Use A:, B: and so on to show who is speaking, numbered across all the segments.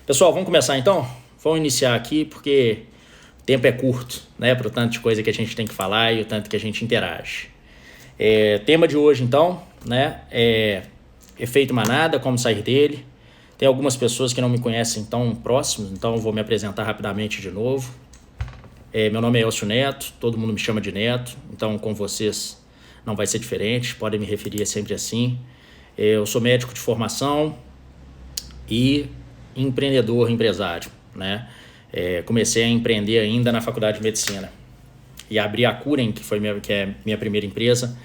A: Pessoal, vamos começar então? Vamos iniciar aqui porque o tempo é curto, né? Para o tanto de coisa que a gente tem que falar e o tanto que a gente interage. Tema de hoje então, né? Efeito manada, como sair dele. Tem algumas pessoas que não me conhecem tão próximos, então eu vou me apresentar rapidamente de novo. Meu nome é Elcio Neto, todo mundo me chama de Neto, então com vocês não vai ser diferente, podem me referir sempre assim. Eu sou médico de formação e empresário, né? Comecei a empreender ainda na faculdade de medicina e abri a Curen, que é minha primeira empresa,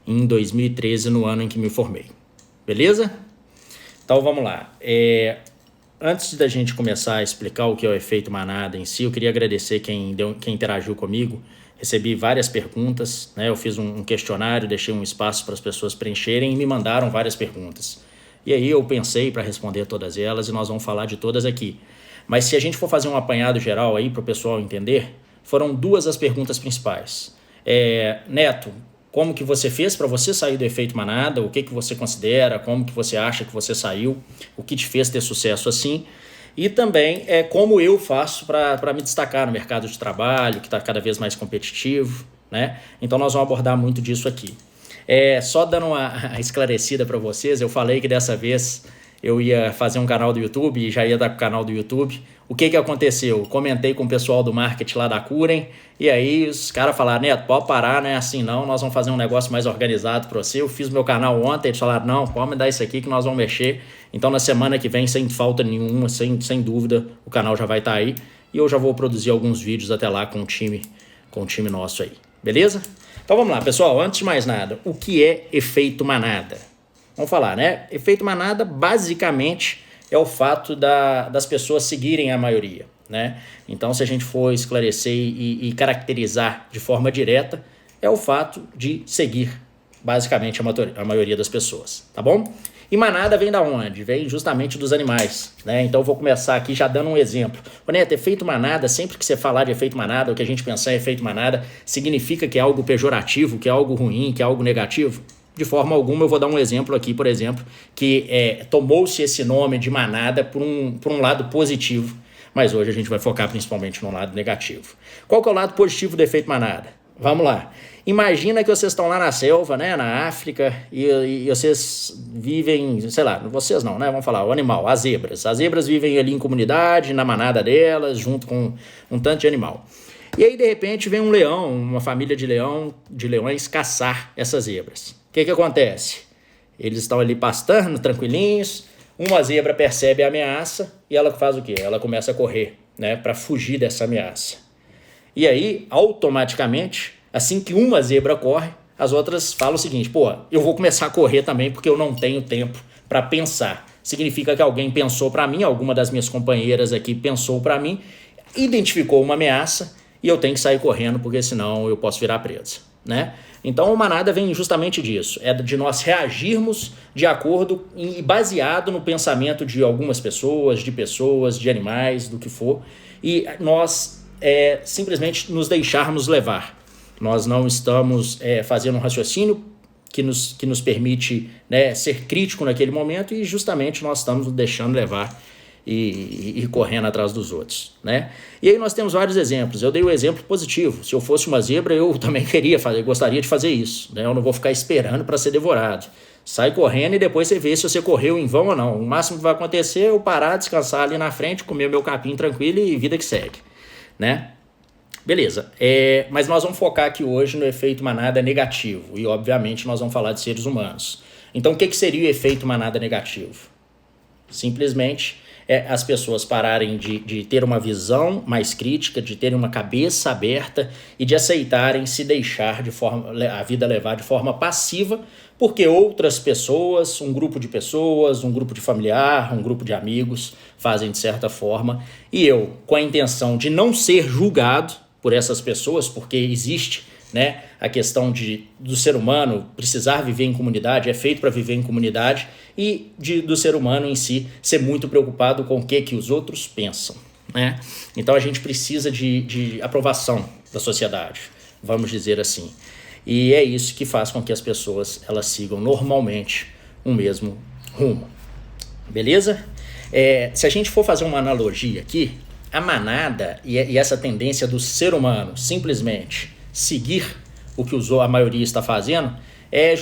A: em 2013, no ano em que me formei. Beleza? Então vamos lá. Antes da gente começar a explicar o que é o efeito manada em si, eu queria agradecer quem interagiu comigo. Recebi várias perguntas, né? Eu fiz um questionário, deixei um espaço para as pessoas preencherem e me mandaram várias perguntas. E aí eu pensei para responder todas elas e nós vamos falar de todas aqui. Mas se a gente for fazer um apanhado geral aí para o pessoal entender, foram duas as perguntas principais. Neto, como que você fez para você sair do efeito manada? O que você considera? Como que você acha que você saiu? O que te fez ter sucesso assim? E também como eu faço para me destacar no mercado de trabalho, que está cada vez mais competitivo, né? Então nós vamos abordar muito disso aqui. Só dando uma esclarecida para vocês, eu falei que dessa vez eu ia fazer um canal do YouTube e já ia dar com o canal do YouTube. O que aconteceu? Comentei com o pessoal do marketing lá da Curen e aí os caras falaram, Neto, pode parar, não é assim não, nós vamos fazer um negócio mais organizado para você. Eu fiz meu canal ontem, eles falaram, não, pode me dar isso aqui que nós vamos mexer. Então na semana que vem, sem falta nenhuma, sem dúvida, o canal já vai estar aí e eu já vou produzir alguns vídeos até lá com o time nosso aí, beleza? Então vamos lá, pessoal, antes de mais nada, o que é efeito manada? Vamos falar, né? Efeito manada, basicamente, é o fato das pessoas seguirem a maioria, né? Então, se a gente for esclarecer e caracterizar de forma direta, é o fato de seguir, basicamente, a maioria das pessoas, tá bom? E manada vem da onde? Vem justamente dos animais, né? Então, eu vou começar aqui já dando um exemplo. Neto, efeito manada, sempre que você falar de efeito manada, o que a gente pensar em efeito manada, significa que é algo pejorativo, que é algo ruim, que é algo negativo? De forma alguma, eu vou dar um exemplo aqui, por exemplo, que tomou-se esse nome de manada por um lado positivo, mas hoje a gente vai focar principalmente no lado negativo. Qual que é o lado positivo do efeito manada? Vamos lá. Imagina que vocês estão lá na selva, né, na África, e vocês vivem, sei lá, vocês não, né, vamos falar, o animal, as zebras. As zebras vivem ali em comunidade, na manada delas, junto com um tanto de animal. E aí, de repente, vem um leão, uma família de leões caçar essas zebras. O que acontece? Eles estão ali pastando, tranquilinhos, uma zebra percebe a ameaça e ela faz o quê? Ela começa a correr, né, para fugir dessa ameaça. E aí, automaticamente, assim que uma zebra corre, as outras falam o seguinte, eu vou começar a correr também porque eu não tenho tempo para pensar. Significa que alguém pensou para mim, alguma das minhas companheiras aqui pensou para mim, identificou uma ameaça e eu tenho que sair correndo porque senão eu posso virar presa, né? Então, o manada vem justamente disso, é de nós reagirmos de acordo e baseado no pensamento de algumas pessoas, de animais, do que for, e nós simplesmente nos deixarmos levar. Nós não estamos fazendo um raciocínio que nos permite, né, ser crítico naquele momento e justamente nós estamos nos deixando levar e correndo atrás dos outros, né? E aí nós temos vários exemplos. Eu dei o exemplo positivo. Se eu fosse uma zebra, eu também gostaria de fazer isso, né? Eu não vou ficar esperando para ser devorado. Sai correndo e depois você vê se você correu em vão ou não. O máximo que vai acontecer é eu parar, descansar ali na frente, comer meu capim tranquilo e vida que segue, né? Beleza, mas nós vamos focar aqui hoje no efeito manada negativo e obviamente nós vamos falar de seres humanos. Então o que seria o efeito manada negativo? Simplesmente as pessoas pararem de ter uma visão mais crítica, de terem uma cabeça aberta e de aceitarem se deixar a vida levar de forma passiva, porque outras pessoas, um grupo de pessoas, um grupo de familiar, um grupo de amigos fazem de certa forma, e eu, com a intenção de não ser julgado por essas pessoas, porque existe, né, a questão do ser humano precisar viver em comunidade, é feito para viver em comunidade, e do ser humano em si ser muito preocupado com o que os outros pensam, né? Então a gente precisa de aprovação da sociedade, vamos dizer assim. E é isso que faz com que as pessoas elas sigam normalmente o mesmo rumo. Beleza? Se a gente for fazer uma analogia aqui, a manada e essa tendência do ser humano simplesmente seguir o que a maioria está fazendo é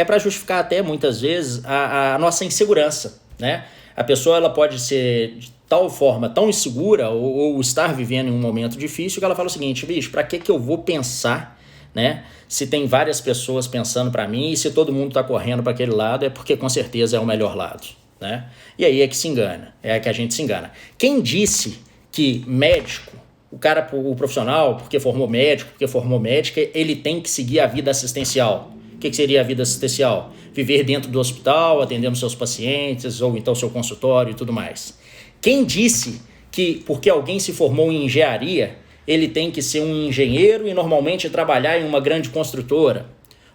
A: para justificar até muitas vezes a nossa insegurança, né? A pessoa ela pode ser de tal forma tão insegura ou estar vivendo em um momento difícil que ela fala o seguinte: bicho, para que eu vou pensar, né? Se tem várias pessoas pensando para mim e se todo mundo está correndo para aquele lado é porque com certeza é o melhor lado, né? E aí é que se engana, é que a gente se engana. Quem disse que médico, o profissional, porque formou médico, porque formou médica, ele tem que seguir a vida assistencial? O que seria a vida assistencial? Viver dentro do hospital, atendendo seus pacientes, ou então seu consultório e tudo mais. Quem disse que porque alguém se formou em engenharia, ele tem que ser um engenheiro e normalmente trabalhar em uma grande construtora?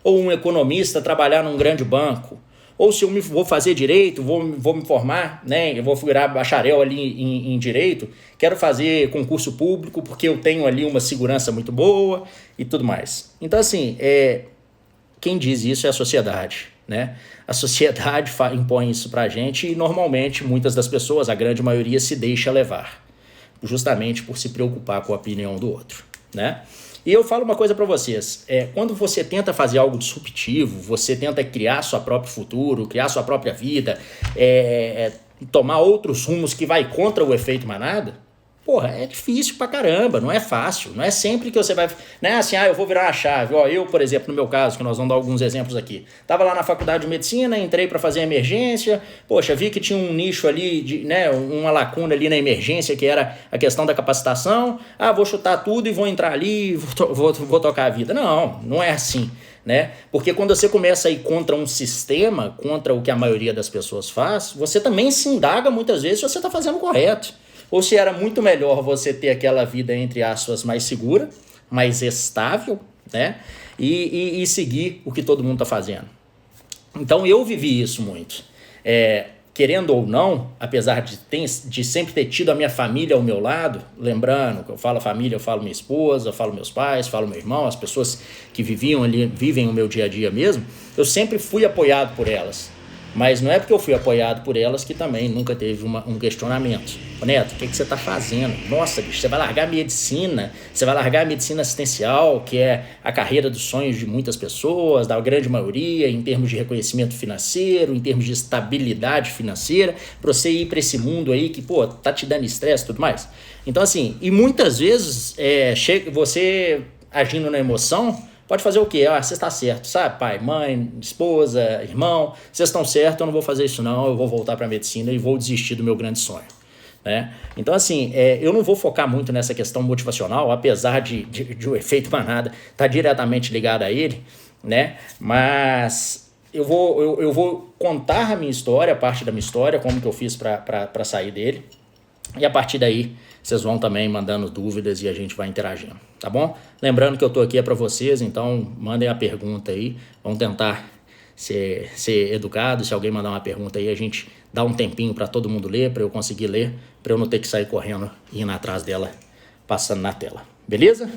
A: Ou um economista trabalhar num grande banco? Ou se eu vou fazer direito, vou me formar, né? Eu vou virar bacharel ali em direito, quero fazer concurso público porque eu tenho ali uma segurança muito boa e tudo mais. Então, assim, quem diz isso é a sociedade, né? A sociedade impõe isso pra gente e normalmente muitas das pessoas, a grande maioria, se deixa levar, justamente por se preocupar com a opinião do outro, né? E eu falo uma coisa para vocês, quando você tenta fazer algo disruptivo, você tenta criar seu próprio futuro, criar sua própria vida, tomar outros rumos que vai contra o efeito manada, porra, é difícil pra caramba, não é fácil, não é sempre que você vai, não é assim, eu vou virar a chave. Eu, por exemplo, no meu caso, que nós vamos dar alguns exemplos aqui, tava lá na faculdade de medicina, entrei para fazer emergência, poxa, vi que tinha um nicho ali, uma lacuna ali na emergência, que era a questão da capacitação, vou chutar tudo e vou entrar ali e vou tocar a vida. Não é assim, né? Porque quando você começa a ir contra um sistema, contra o que a maioria das pessoas faz, você também se indaga muitas vezes se você está fazendo correto. Ou se era muito melhor você ter aquela vida, entre aspas, mais segura, mais estável, né? E seguir o que todo mundo está fazendo. Então eu vivi isso muito. Querendo ou não, apesar de sempre ter tido a minha família ao meu lado, lembrando que eu falo família, eu falo minha esposa, eu falo meus pais, falo meu irmão, as pessoas que vivem o meu dia a dia mesmo, eu sempre fui apoiado por elas. Mas não é porque eu fui apoiado por elas que também nunca teve um questionamento. Neto, o que você está fazendo? Nossa, bicho, você vai largar a medicina, você vai largar a medicina assistencial, que é a carreira dos sonhos de muitas pessoas, da grande maioria, em termos de reconhecimento financeiro, em termos de estabilidade financeira, para você ir para esse mundo aí que, tá te dando estresse e tudo mais. Então, assim, e muitas vezes você agindo na emoção, pode fazer o quê? Você está certo, sabe? Pai, mãe, esposa, irmão, vocês estão certos, eu não vou fazer isso não, eu vou voltar para a medicina e vou desistir do meu grande sonho, né? Então, assim, eu não vou focar muito nessa questão motivacional, apesar de o efeito manada estar diretamente ligado a ele, né? Mas eu vou contar a minha história, a parte da minha história, como que eu fiz para sair dele, e a partir daí vocês vão também mandando dúvidas e a gente vai interagindo, tá bom? Lembrando que eu tô aqui para vocês, então mandem a pergunta aí, vamos tentar ser educado. Se alguém mandar uma pergunta aí, a gente dá um tempinho para todo mundo ler, para eu conseguir ler, para eu não ter que sair correndo e indo atrás dela, passando na tela, beleza?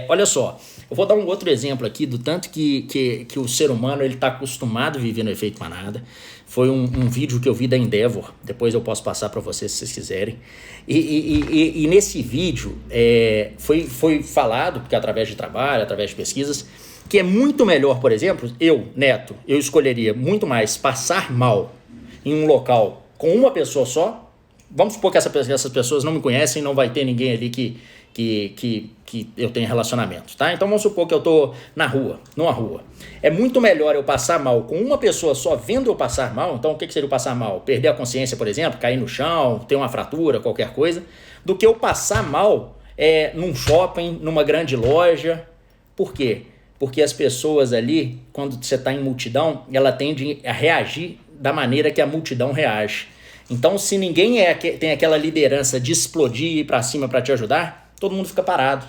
A: Olha só, eu vou dar um outro exemplo aqui do tanto que o ser humano ele está acostumado a viver no efeito manada. Foi um vídeo que eu vi da Endeavor, depois eu posso passar para vocês se vocês quiserem. E nesse vídeo foi falado, porque através de trabalho, através de pesquisas, que é muito melhor, por exemplo, Neto, eu escolheria muito mais passar mal em um local com uma pessoa só. Vamos supor que essas pessoas não me conhecem, não vai ter ninguém ali que eu tenho relacionamento, tá? Então vamos supor que eu tô numa rua. É muito melhor eu passar mal com uma pessoa só vendo eu passar mal. Então o que seria o passar mal? Perder a consciência, por exemplo, cair no chão, ter uma fratura, qualquer coisa, do que eu passar mal num shopping, numa grande loja. Por quê? Porque as pessoas ali, quando você está em multidão, ela tende a reagir da maneira que a multidão reage. Então, se ninguém tem aquela liderança de explodir e ir para cima para te ajudar, todo mundo fica parado.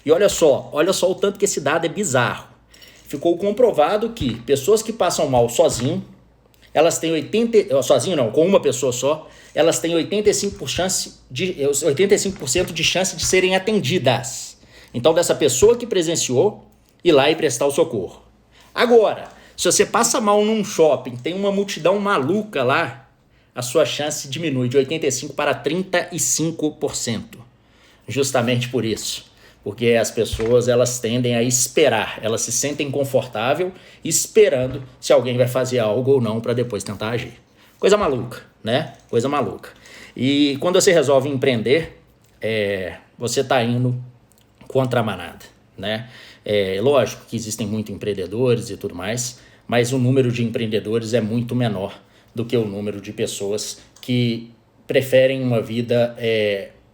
A: E olha só o tanto que esse dado é bizarro. Ficou comprovado que pessoas que passam mal sozinho, elas têm com uma pessoa só, elas têm 85% de chance de serem atendidas. Então, dessa pessoa que presenciou, ir lá e prestar o socorro. Agora, se você passa mal num shopping, tem uma multidão maluca lá, a sua chance diminui de 85% para 35%. Justamente por isso. Porque as pessoas elas tendem a esperar, elas se sentem confortável esperando se alguém vai fazer algo ou não para depois tentar agir. Coisa maluca, né? Coisa maluca. E quando você resolve empreender, você está indo contra a manada, né? Lógico que existem muitos empreendedores e tudo mais, mas o número de empreendedores é muito menor do que o número de pessoas que preferem uma vida...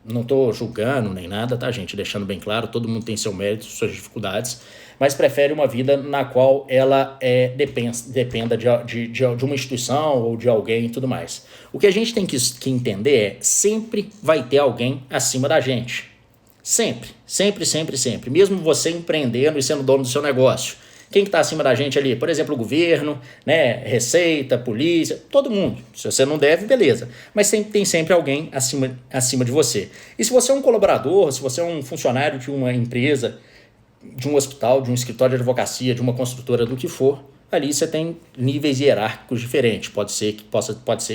A: não estou julgando nem nada, tá, gente? Deixando bem claro, todo mundo tem seu mérito, suas dificuldades, mas prefere uma vida na qual ela dependa de uma instituição ou de alguém e tudo mais. O que a gente tem que entender é sempre vai ter alguém acima da gente. Sempre, sempre, sempre, sempre. Mesmo você empreendendo e sendo dono do seu negócio. Quem que está acima da gente ali? Por exemplo, o governo, né? Receita, polícia, todo mundo. Se você não deve, beleza. Mas tem sempre alguém acima de você. E se você é um colaborador, se você é um funcionário de uma empresa, de um hospital, de um escritório de advocacia, de uma construtora, do que for, ali você tem níveis hierárquicos diferentes. Pode ser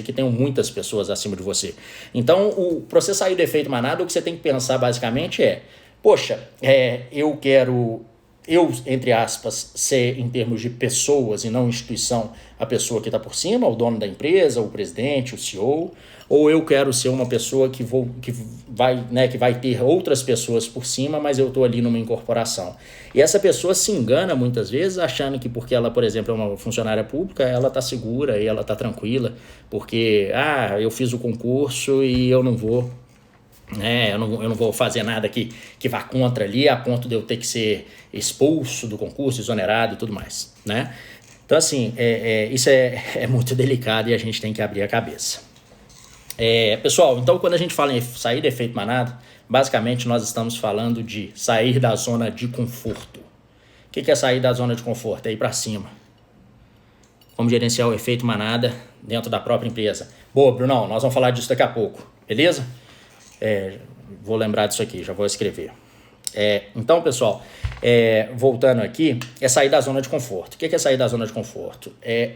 A: que tenham muitas pessoas acima de você. Então, para você sair do efeito manada, o que você tem que pensar basicamente poxa, eu quero... entre aspas, ser em termos de pessoas e não instituição, a pessoa que está por cima, o dono da empresa, o presidente, o CEO, ou eu quero ser uma pessoa que vai ter outras pessoas por cima, mas eu estou ali numa incorporação. E essa pessoa se engana muitas vezes achando que porque ela, por exemplo, é uma funcionária pública, ela está segura e ela está tranquila, porque eu fiz o concurso e eu não vou... eu não vou fazer nada que vá contra ali a ponto de eu ter que ser expulso do concurso, exonerado e tudo mais, né? Então, assim, isso é muito delicado e a gente tem que abrir a cabeça. Pessoal, então quando a gente fala em sair do efeito manada, basicamente nós estamos falando de sair da zona de conforto. O que é sair da zona de conforto? É ir para cima. Como gerenciar o efeito manada dentro da própria empresa. Boa, Brunão, nós vamos falar disso daqui a pouco, beleza? Vou lembrar disso aqui, já vou escrever. Então, pessoal, voltando aqui, é sair da zona de conforto. O que é sair da zona de conforto? É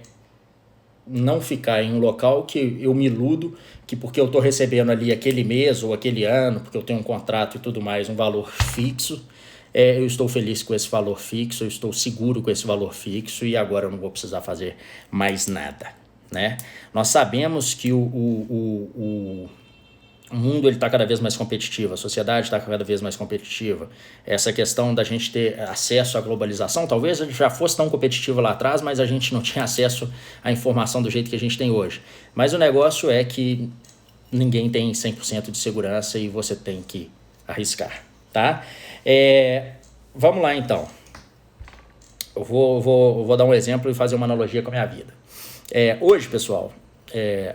A: não ficar em um local que eu me iludo que porque eu estou recebendo ali aquele mês ou aquele ano, porque eu tenho um contrato e tudo mais, um valor fixo, eu estou feliz com esse valor fixo, eu estou seguro com esse valor fixo e agora eu não vou precisar fazer mais nada, né? Nós sabemos que o mundo está cada vez mais competitivo, a sociedade está cada vez mais competitiva. Essa questão da gente ter acesso à globalização, talvez a gente já fosse tão competitivo lá atrás, mas a gente não tinha acesso à informação do jeito que a gente tem hoje. Mas o negócio é que ninguém tem 100% de segurança e você tem que arriscar, tá? Vamos lá, então. Eu vou dar um exemplo e fazer uma analogia com a minha vida. Hoje, pessoal...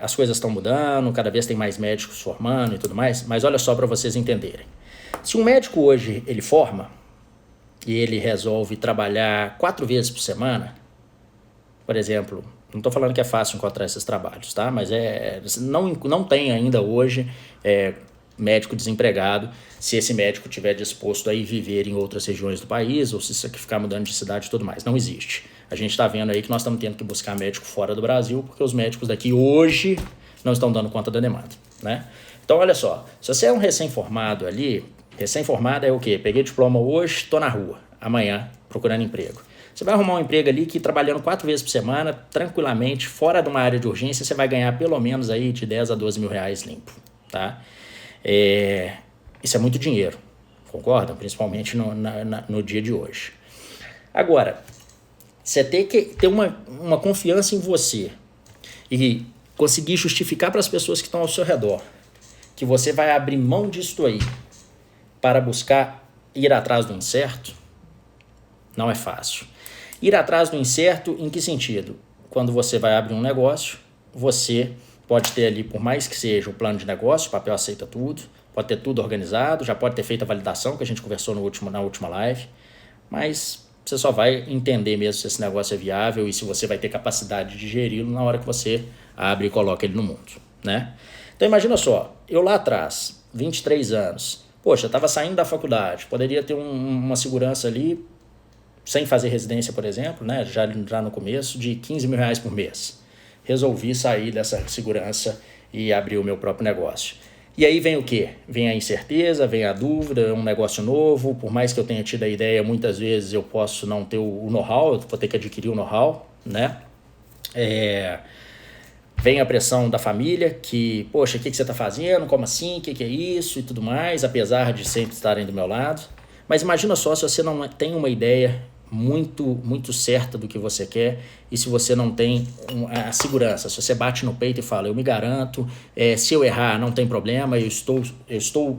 A: as coisas estão mudando, cada vez tem mais médicos formando e tudo mais, mas olha só para vocês entenderem. Se um médico hoje ele forma e ele resolve trabalhar 4 vezes por semana, por exemplo, não estou falando que é fácil encontrar esses trabalhos, tá? Mas não tem ainda hoje médico desempregado se esse médico estiver disposto a ir viver em outras regiões do país ou se isso aqui ficar mudando de cidade e tudo mais. Não existe. A gente está vendo aí que nós estamos tendo que buscar médico fora do Brasil porque os médicos daqui hoje não estão dando conta da demanda, né? Então, olha só, se você é um recém-formado ali, recém-formado é o quê? Peguei diploma hoje, estou na rua, amanhã procurando emprego. Você vai arrumar um emprego ali que trabalhando 4 vezes por semana, tranquilamente, fora de uma área de urgência, você vai ganhar pelo menos aí de 10 a 12 mil reais limpo, tá? Isso é muito dinheiro, concordam? Principalmente no dia de hoje. Agora, você tem que ter uma confiança em você e conseguir justificar para as pessoas que estão ao seu redor que você vai abrir mão disso aí para buscar ir atrás do incerto, não é fácil. Ir atrás do incerto em que sentido? Quando você vai abrir um negócio, você pode ter ali, por mais que seja o plano de negócio, o papel aceita tudo, pode ter tudo organizado, já pode ter feito a validação que a gente conversou na última live, mas você só vai entender mesmo se esse negócio é viável e se você vai ter capacidade de geri-lo na hora que você abre e coloca ele no mundo, né? Então imagina só, eu lá atrás, 23 anos, poxa, estava saindo da faculdade, poderia ter uma segurança ali, sem fazer residência, por exemplo, né? Já no começo, de 15 mil reais por mês. resolvi sair dessa segurança e abrir o meu próprio negócio. E aí vem o quê? Vem a incerteza, vem a dúvida, um negócio novo, por mais que eu tenha tido a ideia, muitas vezes eu posso não ter o know-how, eu vou ter que adquirir o know-how, né? Vem a pressão da família, que, poxa, o que você está fazendo? Como assim? O que é isso? E tudo mais, apesar de sempre estarem do meu lado. Mas imagina só se você não tem uma ideia muito certa do que você quer e se você não tem a segurança, se você bate no peito e fala, eu me garanto, se eu errar não tem problema, eu estou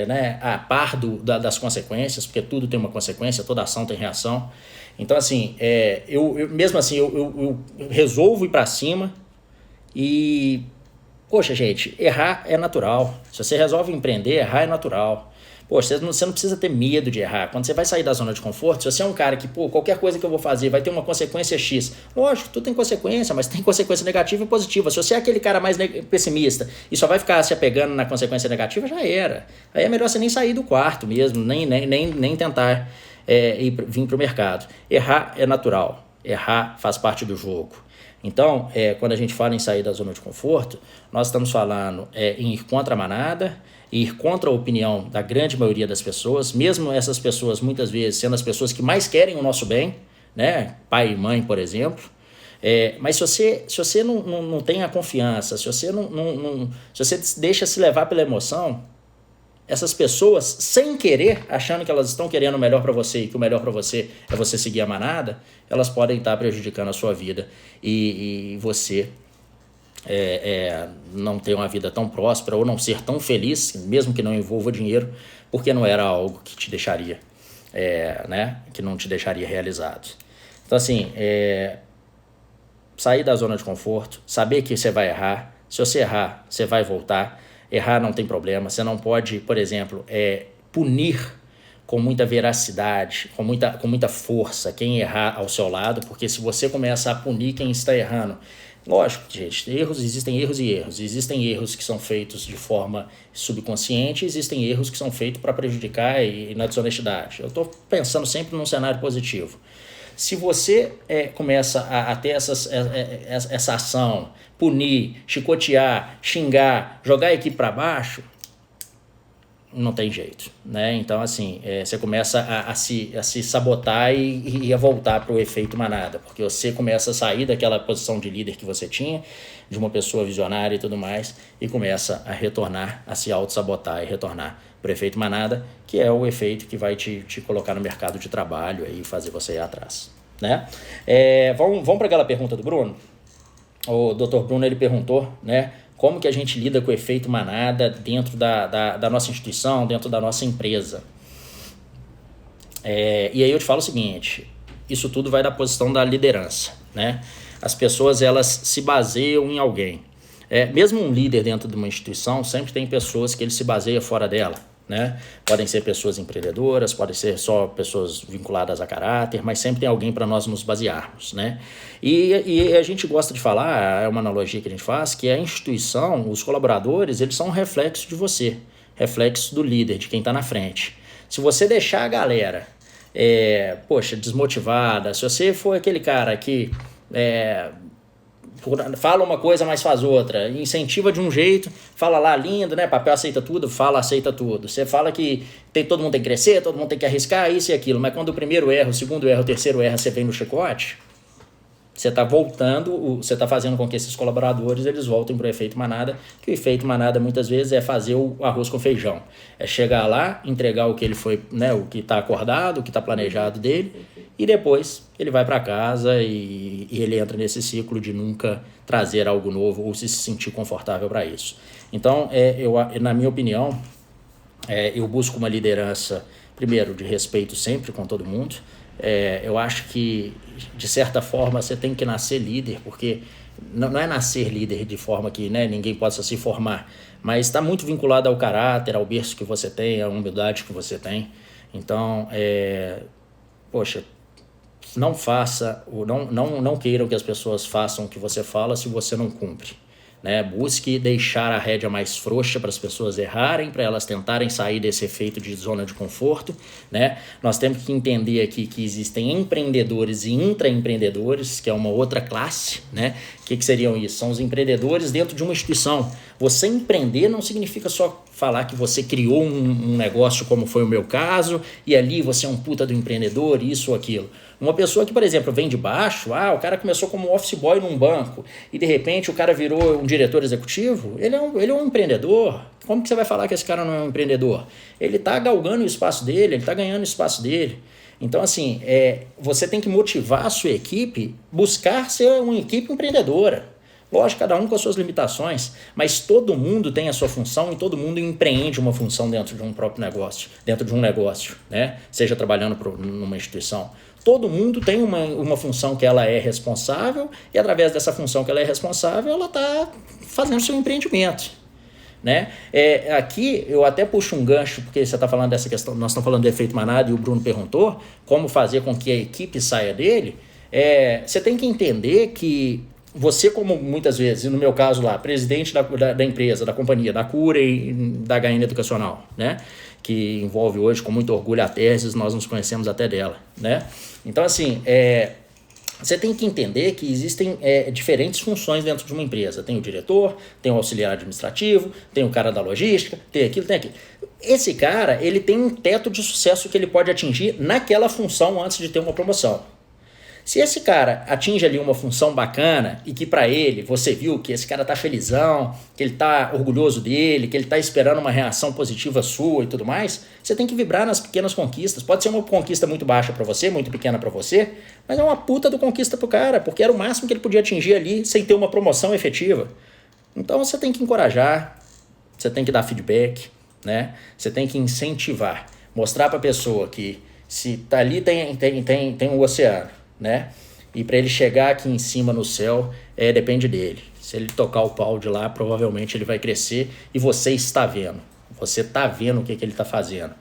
A: né, a par das consequências, porque tudo tem uma consequência, toda ação tem reação. Então assim, mesmo assim eu resolvo ir para cima e, poxa gente, errar é natural. Se você resolve empreender, errar é natural. Poxa, você não precisa ter medo de errar. Quando você vai sair da zona de conforto, se você é um cara que, qualquer coisa que eu vou fazer vai ter uma consequência X. Lógico, tudo tem consequência, mas tem consequência negativa e positiva. Se você é aquele cara mais pessimista e só vai ficar se apegando na consequência negativa, já era. Aí é melhor você nem sair do quarto mesmo, nem tentar vir para o mercado. Errar é natural. Errar faz parte do jogo. Então, quando a gente fala em sair da zona de conforto, nós estamos falando em ir contra a manada, ir contra a opinião da grande maioria das pessoas, mesmo essas pessoas muitas vezes sendo as pessoas que mais querem o nosso bem, né? Pai e mãe, por exemplo. Mas se você não tem a confiança, se você se você deixa se levar pela emoção, essas pessoas, sem querer, achando que elas estão querendo o melhor para você e que o melhor para você é você seguir a manada, elas podem estar prejudicando a sua vida e você não ter uma vida tão próspera ou não ser tão feliz, mesmo que não envolva dinheiro, porque não era algo que te deixaria, né? Que não te deixaria realizado. Então assim, sair da zona de conforto, saber que você vai errar, se você errar, você vai voltar. Errar não tem problema, você não pode, por exemplo, punir com muita veracidade, com muita força quem errar ao seu lado, porque se você começa a punir quem está errando, lógico, gente, existem erros e erros. Existem erros que são feitos de forma subconsciente, existem erros que são feitos para prejudicar e na desonestidade. Eu estou pensando sempre num cenário positivo. Se você começa a ter essa ação, punir, chicotear, xingar, jogar a equipe para baixo, não tem jeito, né? Então, assim, você começa a se sabotar e a voltar para o efeito manada, porque você começa a sair daquela posição de líder que você tinha, de uma pessoa visionária e tudo mais, e começa a retornar, a se auto-sabotar e retornar para o efeito manada, que é o efeito que vai te colocar no mercado de trabalho e fazer você ir atrás, né? Vamos para aquela pergunta do Bruno? O Dr. Bruno, ele perguntou, né? Como que a gente lida com o efeito manada dentro da nossa instituição, dentro da nossa empresa? E aí eu te falo o seguinte, isso tudo vai da posição da liderança, né? As pessoas, elas se baseiam em alguém. Mesmo um líder dentro de uma instituição, sempre tem pessoas que ele se baseia fora dela, né? Podem ser pessoas empreendedoras, podem ser só pessoas vinculadas a caráter, mas sempre tem alguém para nós nos basearmos, né? E a gente gosta de falar, é uma analogia que a gente faz, que a instituição, os colaboradores, eles são um reflexo de você, reflexo do líder, de quem está na frente. Se você deixar a galera, desmotivada, se você for aquele cara que fala uma coisa, mas faz outra, incentiva de um jeito, fala lá lindo, né? Papel aceita tudo, fala aceita tudo. Você fala que todo mundo tem que crescer, todo mundo tem que arriscar, isso e aquilo, mas quando o primeiro erra, o segundo erra, o terceiro erra, você vem no chicote, você está você está fazendo com que esses colaboradores eles voltem para o efeito manada, que o efeito manada muitas vezes é fazer o arroz com feijão. É chegar lá, entregar o que ele foi, né, o que está acordado, o que está planejado dele, e depois ele vai para casa e ele entra nesse ciclo de nunca trazer algo novo ou se sentir confortável para isso. Então, na minha opinião, eu busco uma liderança, primeiro, de respeito sempre com todo mundo. Eu acho que, de certa forma, você tem que nascer líder, porque não é nascer líder de forma que, né, ninguém possa se formar, mas está muito vinculado ao caráter, ao berço que você tem, à humildade que você tem. Então, não queiram que as pessoas façam o que você fala se você não cumpre. né? Busque deixar a rédea mais frouxa para as pessoas errarem, para elas tentarem sair desse efeito de zona de conforto, né? Nós temos que entender aqui que existem empreendedores e intraempreendedores, que é uma outra classe, né? O que seriam isso? São os empreendedores dentro de uma instituição. Você empreender não significa só falar que você criou um negócio, como foi o meu caso, e ali você é um puta do empreendedor, isso ou aquilo. Uma pessoa que, por exemplo, vem de baixo, o cara começou como office boy num banco e de repente o cara virou um diretor executivo, ele é um empreendedor. Como que você vai falar que esse cara não é um empreendedor? Ele está galgando o espaço dele, ele está ganhando o espaço dele. Então, assim, você tem que motivar a sua equipe, buscar ser uma equipe empreendedora. Lógico, cada um com as suas limitações, mas todo mundo tem a sua função e todo mundo empreende uma função dentro de um próprio negócio, dentro de um negócio, né? Seja trabalhando numa instituição. Todo mundo tem uma função que ela é responsável e através dessa função que ela é responsável, ela está fazendo seu empreendimento, né? Aqui eu até puxo um gancho, porque você está falando dessa questão, nós estamos falando do efeito manada e o Bruno perguntou como fazer com que a equipe saia dele. Você tem que entender que você, como muitas vezes, no meu caso lá, presidente da empresa, da companhia, da Cura e da HN Educacional, né? Que envolve hoje com muito orgulho a Teses, nós nos conhecemos até dela, né? Então, assim, você tem que entender que existem diferentes funções dentro de uma empresa. Tem o diretor, tem o auxiliar administrativo, tem o cara da logística, tem aquilo, tem aquilo. Esse cara, ele tem um teto de sucesso que ele pode atingir naquela função antes de ter uma promoção. Se esse cara atinge ali uma função bacana e que para ele, você viu que esse cara tá felizão, que ele tá orgulhoso dele, que ele tá esperando uma reação positiva sua e tudo mais, você tem que vibrar nas pequenas conquistas. Pode ser uma conquista muito baixa para você, muito pequena para você, mas é uma puta do conquista pro cara, porque era o máximo que ele podia atingir ali sem ter uma promoção efetiva. Então você tem que encorajar, você tem que dar feedback, né? Você tem que incentivar, mostrar para a pessoa que se tá ali tem um oceano, né? E para ele chegar aqui em cima no céu, depende dele. Se ele tocar o pau de lá, provavelmente ele vai crescer e você está vendo. Você está vendo o que ele está fazendo.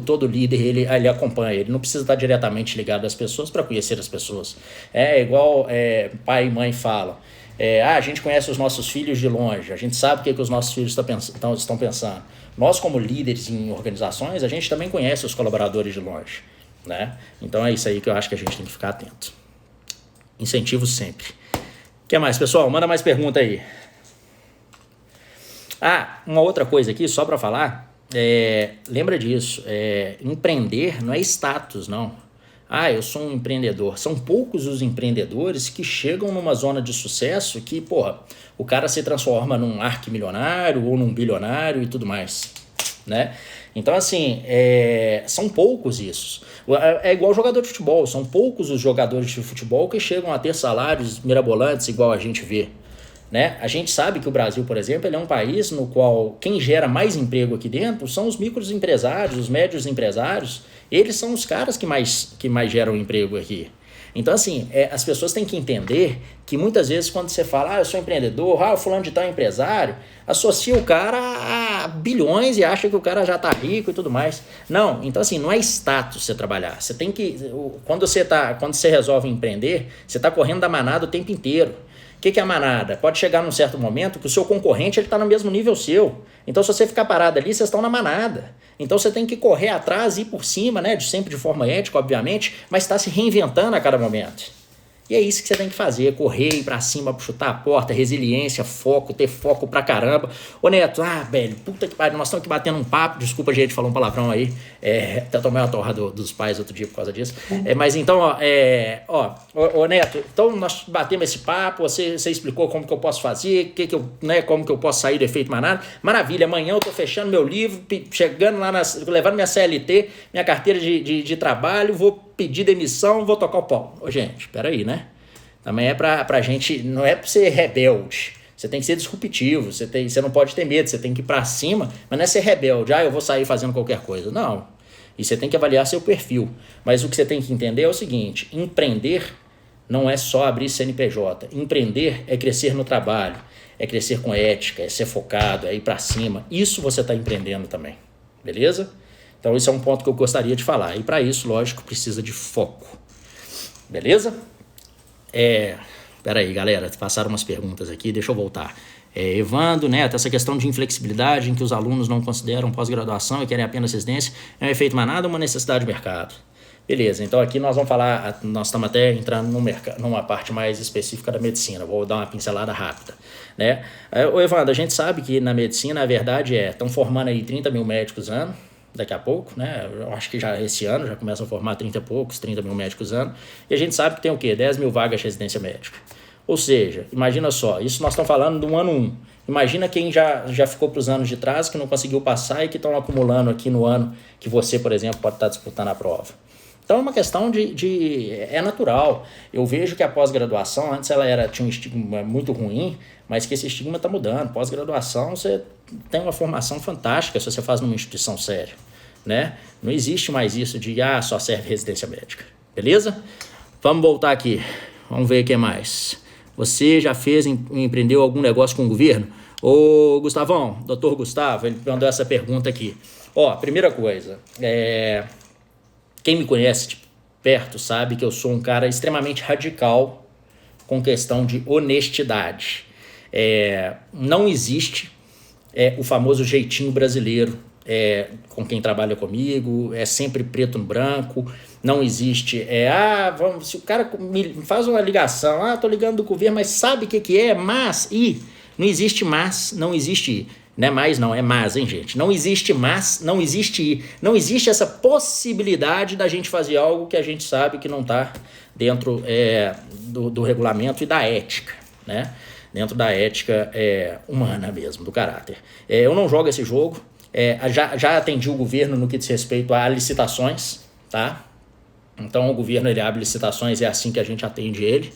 A: Todo líder, ele acompanha. Ele não precisa estar diretamente ligado às pessoas para conhecer as pessoas. Igual pai e mãe falam. A gente conhece os nossos filhos de longe. A gente sabe o que os nossos filhos estão pensando. Nós, como líderes em organizações, a gente também conhece os colaboradores de longe, né? Então é isso aí que eu acho que a gente tem que ficar atento. Incentivo sempre. O que mais, pessoal? Manda mais pergunta aí. Uma outra coisa aqui, só para falar, lembra disso, empreender não é status, não. Eu sou um empreendedor. São poucos os empreendedores que chegam numa zona de sucesso que, o cara se transforma num arquimilionário ou num bilionário e tudo mais, né? Então, assim, são poucos isso. É igual jogador de futebol. São poucos os jogadores de futebol que chegam a ter salários mirabolantes igual a gente vê, né? A gente sabe que o Brasil, por exemplo, ele é um país no qual quem gera mais emprego aqui dentro são os microempresários, os médios empresários. Eles são os caras que mais geram emprego aqui. Então, assim, as pessoas têm que entender que muitas vezes quando você fala, eu sou empreendedor, o fulano de tal é empresário, associa o cara a bilhões e acha que o cara já tá rico e tudo mais. Não, então assim, não é status você trabalhar. Você tem que, quando você resolve empreender, você tá correndo da manada o tempo inteiro. O que é a manada? Pode chegar num certo momento que o seu concorrente está no mesmo nível seu. Então, se você ficar parado ali, vocês estão na manada. Então, você tem que correr atrás e ir por cima, né? Sempre de forma ética, obviamente, mas está se reinventando a cada momento. E é isso que você tem que fazer, correr, ir pra cima, chutar a porta, resiliência, foco, ter foco pra caramba. Ô Neto, velho, puta que pariu, nós estamos aqui batendo um papo, desculpa gente, falou um palavrão aí, até tomei uma torra dos pais outro dia por causa disso. Mas então, ô Neto, então nós batemos esse papo, você explicou como que eu posso fazer, como que eu posso sair do efeito manada. Maravilha, amanhã eu tô fechando meu livro, chegando lá, levando minha CLT, minha carteira de trabalho, vou pedir demissão, vou tocar o pau. Ô, gente, peraí, né? Também é pra gente, não é pra ser rebelde. Você tem que ser disruptivo, você não pode ter medo, você tem que ir pra cima, mas não é ser rebelde, eu vou sair fazendo qualquer coisa. Não. E você tem que avaliar seu perfil. Mas o que você tem que entender é o seguinte, empreender não é só abrir CNPJ. Empreender é crescer no trabalho, é crescer com ética, é ser focado, é ir pra cima. Isso você está empreendendo também, beleza? Então, esse é um ponto que eu gostaria de falar. E para isso, lógico, precisa de foco. Beleza? Pera aí, galera, passaram umas perguntas aqui, deixa eu voltar. Evandro, Neto, essa questão de inflexibilidade em que os alunos não consideram pós-graduação e querem apenas residência é um efeito manada ou uma necessidade do mercado? Beleza, então aqui nós vamos falar, nós estamos até entrando numa parte mais específica da medicina, vou dar uma pincelada rápida, né? Ô Evandro, a gente sabe que na medicina a verdade estão formando aí 30 mil médicos ano, daqui a pouco, né? Eu acho que já esse ano já começam a formar 30 mil médicos ano, e a gente sabe que tem o quê? 10 mil vagas de residência médica. Ou seja, imagina só, isso nós estamos falando do ano 1. Imagina quem já ficou para os anos de trás, que não conseguiu passar e que estão acumulando aqui no ano que você, por exemplo, pode estar disputando a prova. Então é uma questão é natural. Eu vejo que a pós-graduação, antes tinha um estigma muito ruim, mas que esse estigma está mudando. Pós-graduação, você tem uma formação fantástica se você faz numa instituição séria, né? Não existe mais isso de, só serve residência médica, beleza? Vamos voltar aqui, vamos ver o que mais. Você já empreendeu algum negócio com o governo? Ô, Gustavão, doutor Gustavo, ele mandou essa pergunta aqui. Primeira coisa, quem me conhece de perto sabe que eu sou um cara extremamente radical com questão de honestidade. Não existe o famoso jeitinho brasileiro com quem trabalha comigo, é sempre preto no branco, não existe, se o cara me faz uma ligação, tô ligando do governo, mas sabe o que é, mas, não existe mas, não existe, não é mais não, é mas, hein gente, não existe mas, não existe essa possibilidade da gente fazer algo que a gente sabe que não está dentro do regulamento e da ética, né, dentro da ética humana mesmo, do caráter. Eu não jogo esse jogo, já atendi o governo no que diz respeito a licitações, tá? Então o governo ele abre licitações, é assim que a gente atende ele,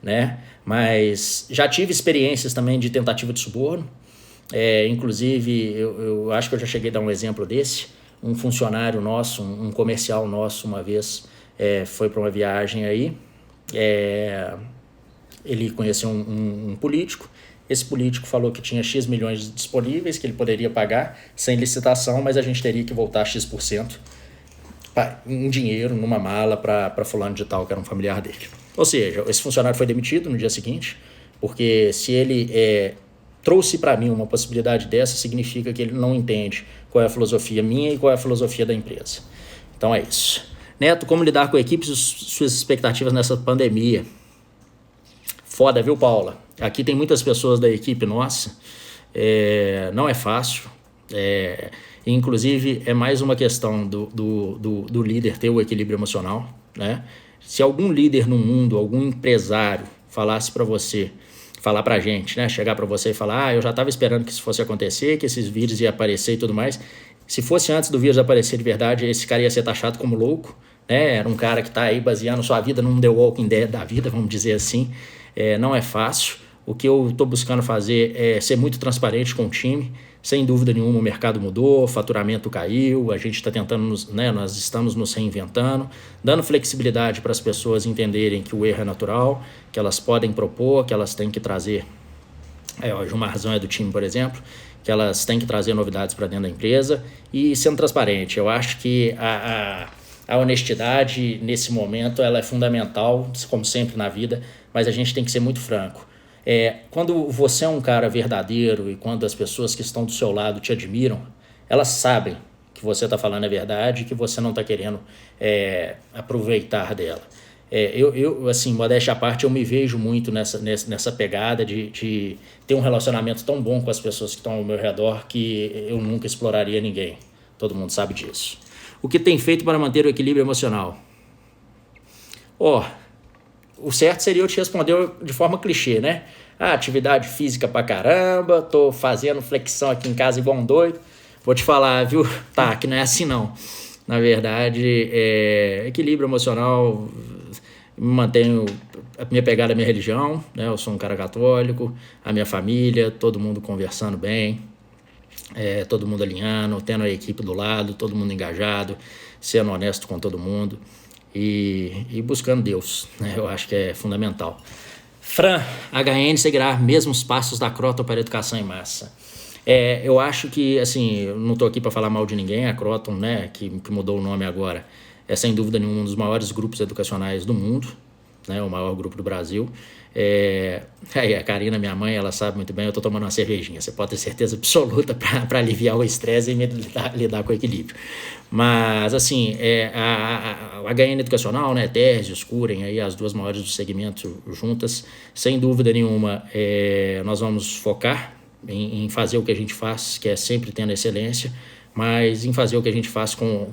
A: né? Mas já tive experiências também de tentativa de suborno, inclusive eu acho que eu já cheguei a dar um exemplo desse. Um funcionário nosso, um comercial nosso, uma vez foi para uma viagem aí, ele conheceu um político. Esse político falou que tinha X milhões disponíveis, que ele poderia pagar sem licitação, mas a gente teria que voltar X% em dinheiro, numa mala, para fulano de tal, que era um familiar dele. Ou seja, esse funcionário foi demitido no dia seguinte, porque se ele trouxe para mim uma possibilidade dessa, significa que ele não entende qual é a filosofia minha e qual é a filosofia da empresa. Então é isso. Neto, como lidar com a equipe e suas expectativas nessa pandemia? Foda, viu, Paula? Aqui tem muitas pessoas da equipe nossa, não é fácil, inclusive é mais uma questão do líder ter o equilíbrio emocional, né? Se algum líder no mundo, algum empresário falasse para você, falar pra gente, né? Chegar para você e falar, eu já estava esperando que isso fosse acontecer, que esses vírus iam aparecer e tudo mais. Se fosse antes do vírus aparecer de verdade, esse cara ia ser taxado como louco, né? Era um cara que está aí baseando sua vida num The Walking Dead da vida, vamos dizer assim. Não é fácil. O que eu estou buscando fazer é ser muito transparente com o time. Sem dúvida nenhuma, o mercado mudou, o faturamento caiu, a gente está tentando, nós estamos nos reinventando, dando flexibilidade para as pessoas entenderem que o erro é natural, que elas podem propor, que elas têm que trazer, o Gilmarzão é do time, por exemplo, que elas têm que trazer novidades para dentro da empresa e sendo transparente. Eu acho que a honestidade, nesse momento, ela é fundamental, como sempre na vida, mas a gente tem que ser muito franco. Quando você é um cara verdadeiro e quando as pessoas que estão do seu lado te admiram, elas sabem que você está falando a verdade e que você não está querendo aproveitar dela. Assim, modéstia à parte, eu me vejo muito nessa pegada de ter um relacionamento tão bom com as pessoas que estão ao meu redor que eu nunca exploraria ninguém. Todo mundo sabe disso. O que tem feito para manter o equilíbrio emocional? O certo seria eu te responder de forma clichê, né? Atividade física pra caramba, tô fazendo flexão aqui em casa igual um doido. Vou te falar, viu? Que não é assim não. Na verdade, equilíbrio emocional, mantenho a minha pegada, a minha religião, né? Eu sou um cara católico, a minha família, todo mundo conversando bem, todo mundo alinhando, tendo a equipe do lado, todo mundo engajado, sendo honesto com todo mundo. E buscando Deus, né? Eu acho que é fundamental. Fran, HN seguirá mesmos passos da Croton para a educação em massa. Eu acho que, assim, eu não estou aqui para falar mal de ninguém, a Croton, né, que mudou o nome agora, é sem dúvida nenhuma um dos maiores grupos educacionais do mundo, né, o maior grupo do Brasil. Aí a Karina, minha mãe, ela sabe muito bem, eu estou tomando uma cervejinha. Você pode ter certeza absoluta para aliviar o estresse e lidar com o equilíbrio. Mas, assim, a HN Educacional, né, Térgios, Curen, aí as duas maiores do segmento juntas, sem dúvida nenhuma, nós vamos focar em fazer o que a gente faz, que é sempre tendo excelência, mas em fazer o que a gente faz com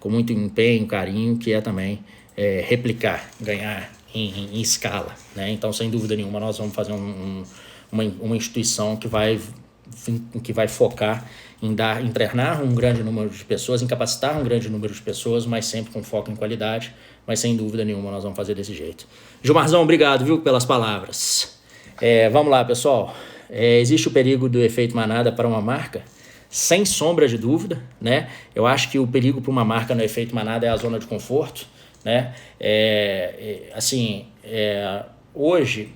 A: muito empenho, carinho, que é também replicar, ganhar em escala, né? Então, sem dúvida nenhuma, nós vamos fazer uma instituição que vai focar em treinar um grande número de pessoas, em capacitar um grande número de pessoas, mas sempre com foco em qualidade, mas sem dúvida nenhuma nós vamos fazer desse jeito. Gilmarzão, obrigado, viu, pelas palavras. Vamos lá, pessoal. Existe o perigo do efeito manada para uma marca? Sem sombra de dúvida, né? Eu acho que o perigo para uma marca no efeito manada é a zona de conforto, né? Hoje,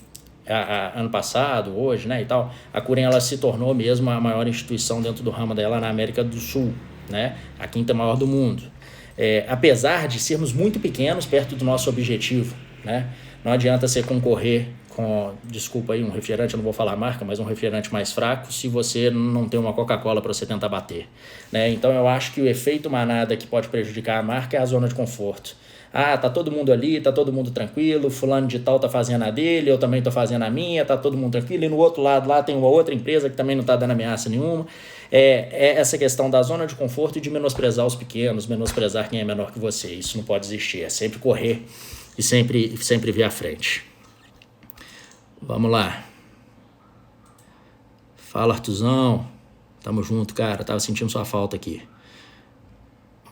A: ano passado, hoje, né, e tal, a Curen, ela se tornou mesmo a maior instituição dentro do ramo dela na América do Sul, né? A quinta maior do mundo. Apesar de sermos muito pequenos perto do nosso objetivo, né? Não adianta você concorrer com, desculpa aí, um refrigerante, eu não vou falar a marca, mas um refrigerante mais fraco, se você não tem uma Coca-Cola para você tentar bater, né? Então eu acho que o efeito manada que pode prejudicar a marca é a zona de conforto. Tá todo mundo ali, tá todo mundo tranquilo, fulano de tal tá fazendo a dele, eu também tô fazendo a minha, tá todo mundo tranquilo, e no outro lado lá tem uma outra empresa que também não tá dando ameaça nenhuma. Essa questão da zona de conforto e de menosprezar os pequenos, menosprezar quem é menor que você, isso não pode existir, é sempre correr e sempre vir à frente. Vamos lá. Fala, Artuzão. Tamo junto, cara. Tava sentindo sua falta aqui.